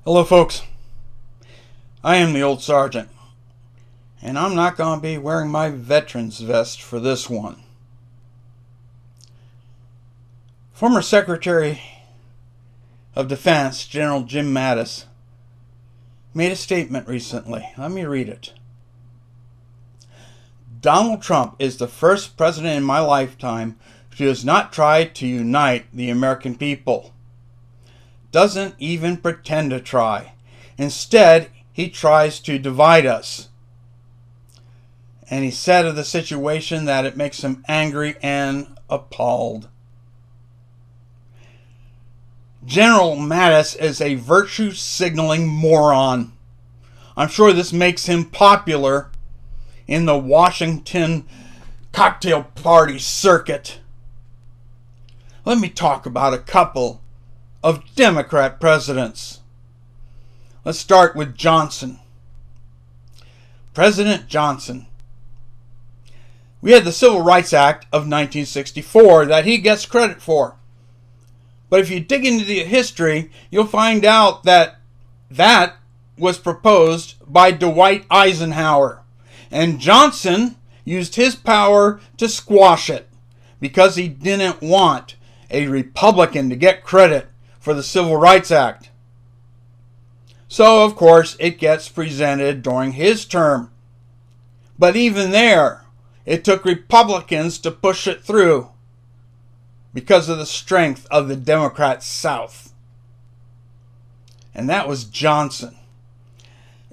Hello folks, I am the old sergeant, and I'm not going to be wearing my veteran's vest for this one. Former Secretary of Defense General Jim Maddis made a statement recently. Let me read it. Donald Trump is the first president in my lifetime who has not tried to unite the American people. Doesn't even pretend to try. Instead, he tries to divide us. And he said of the situation that it makes him angry and appalled. General Maddis is a virtue-signaling moron. I'm sure this makes him popular in the Washington cocktail party circuit. Let me talk about a couple of Democrat presidents. Let's start with Johnson. President Johnson. We had the Civil Rights Act of 1964 that he gets credit for. But if you dig into the history, you'll find out that that was proposed by Dwight Eisenhower. And Johnson used his power to squash it because he didn't want a Republican to get credit for the Civil Rights Act. So, of course, it gets presented during his term. But even there, it took Republicans to push it through because of the strength of the Democrat South. And that was Johnson.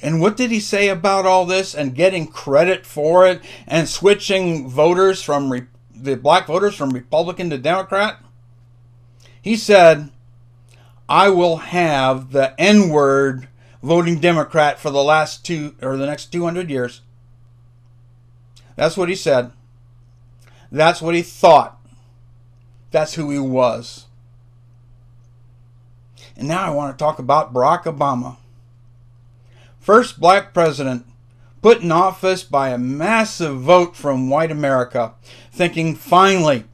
And what did he say about all this and getting credit for it and switching voters from the black voters from Republican to Democrat? He said, I will have the N-word voting Democrat for the next 200 years. That's what he said. That's what he thought. That's who he was. And now I want to talk about Barack Obama. First black president put in office by a massive vote from white America, thinking finally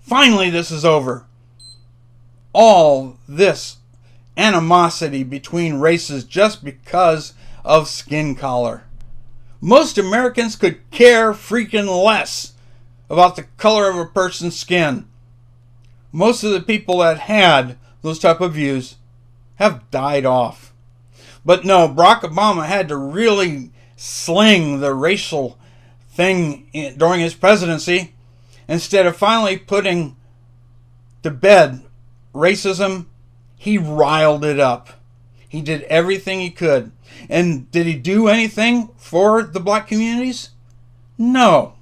this is over. All this animosity between races just because of skin color. Most Americans could care freaking less about the color of a person's skin. Most of the people that had those type of views have died off. But no, Barack Obama had to really sling the racial thing during his presidency instead of finally putting to bed racism. He riled it up. He did everything he could. And did he do anything for the black communities? No.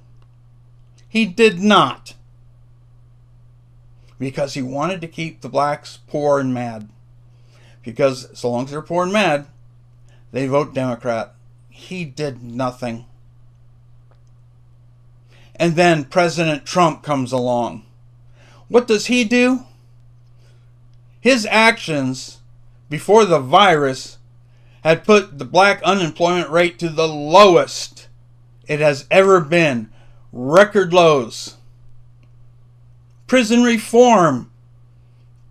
He did not. Because he wanted to keep the blacks poor and mad. Because so long as they're poor and mad, they vote Democrat. He did nothing. And then President Trump comes along. What does he do? His actions before the virus had put the black unemployment rate to the lowest it has ever been. Record lows. Prison reform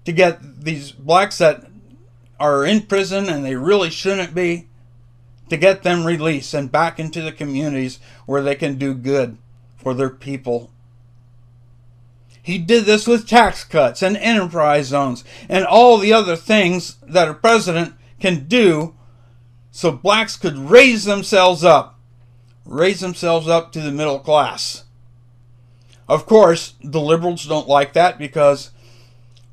to get these blacks that are in prison and they really shouldn't be, to get them released and back into the communities where they can do good for their people. He did this with tax cuts and enterprise zones and all the other things that a president can do so blacks could raise themselves up to the middle class. Of course, the liberals don't like that because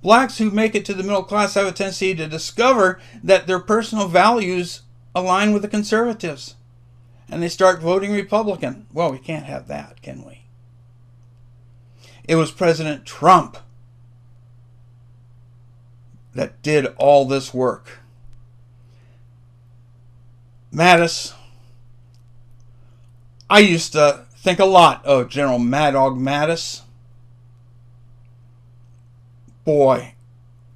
blacks who make it to the middle class have a tendency to discover that their personal values align with the conservatives. And they start voting Republican. Well, we can't have that, can we? It was President Trump that did all this work. Maddis. I used to think a lot of General Mad Dog Maddis. Boy,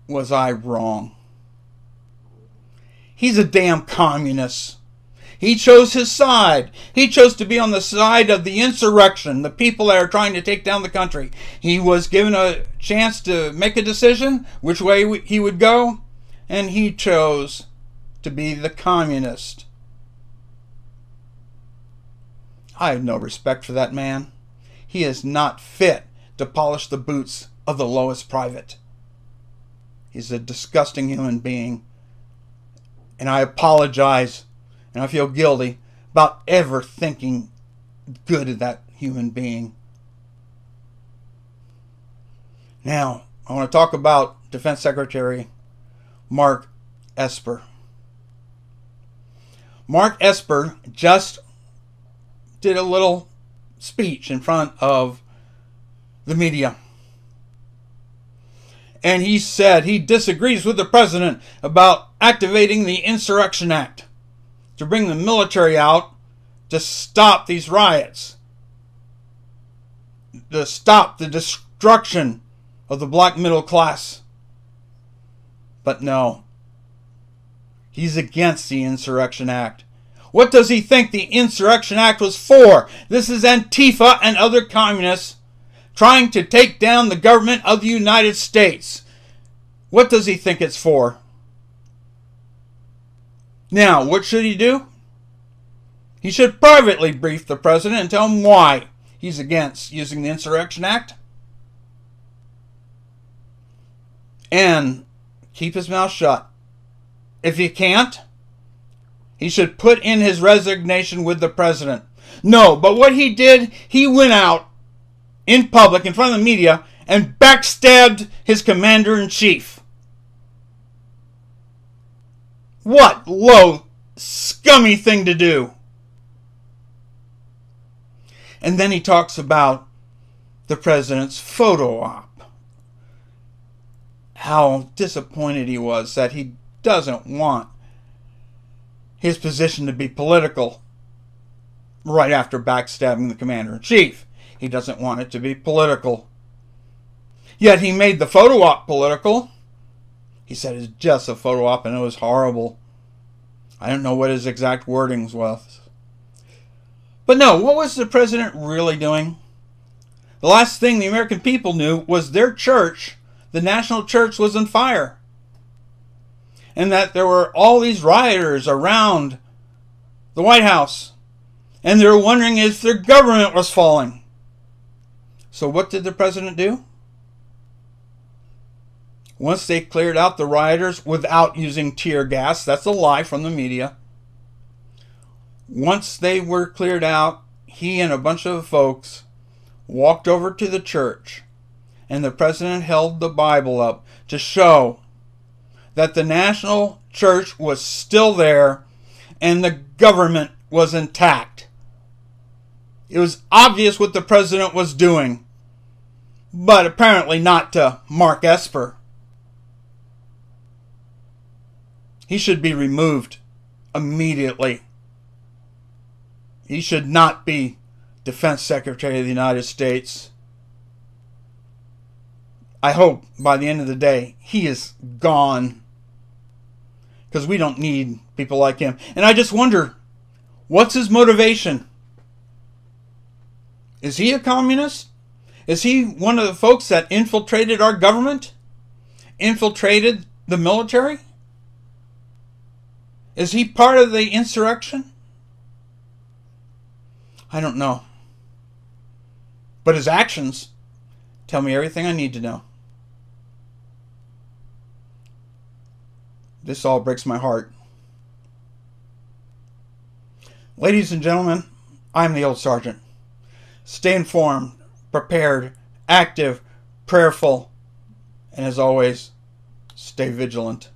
was I wrong. He's a damn communist. He chose his side. He chose to be on the side of the insurrection, the people that are trying to take down the country. He was given a chance to make a decision which way he would go, and he chose to be the communist. I have no respect for that man. He is not fit to polish the boots of the lowest private. He's a disgusting human being. And I apologize, and I feel guilty about ever thinking good of that human being. Now, I want to talk about Defense Secretary Mark Esper. Mark Esper just did a little speech in front of the media. And he said he disagrees with the president about activating the Insurrection Act to bring the military out to stop these riots, to stop the destruction of the black middle class. But no, he's against the Insurrection Act. What does he think the Insurrection Act was for? This is Antifa and other communists trying to take down the government of the United States. What does he think it's for? Now, what should he do? He should privately brief the president and tell him why he's against using the Insurrection Act. And keep his mouth shut. If he can't, he should put in his resignation with the president. No, but what he did, he went out in public, in front of the media, and backstabbed his commander-in-chief. What low, scummy thing to do. And then he talks about the president's photo op. How disappointed he was that he doesn't want his position to be political right after backstabbing the commander-in-chief. He doesn't want it to be political. Yet he made the photo op political. He said it's just a photo op and it was horrible. I don't know what his exact wordings was. But no, what was the president really doing? The last thing the American people knew was their church, the national church, was on fire. And that there were all these rioters around the White House. And they were wondering if their government was falling. So what did the president do? Once they cleared out the rioters without using tear gas, that's a lie from the media. Once they were cleared out, he and a bunch of folks walked over to the church. And the president held the Bible up to show that the national church was still there and the government was intact. It was obvious what the president was doing, but apparently not to Mark Esper. He should be removed immediately. He should not be Defense Secretary of the United States. I hope by the end of the day he is gone. Because we don't need people like him. And I just wonder, what's his motivation? Is he a communist? Is he one of the folks that infiltrated our government? Infiltrated the military? Is he part of the insurrection? I don't know. But his actions tell me everything I need to know. This all breaks my heart. Ladies and gentlemen, I'm the old sergeant. Stay informed, prepared, active, prayerful, and as always, stay vigilant.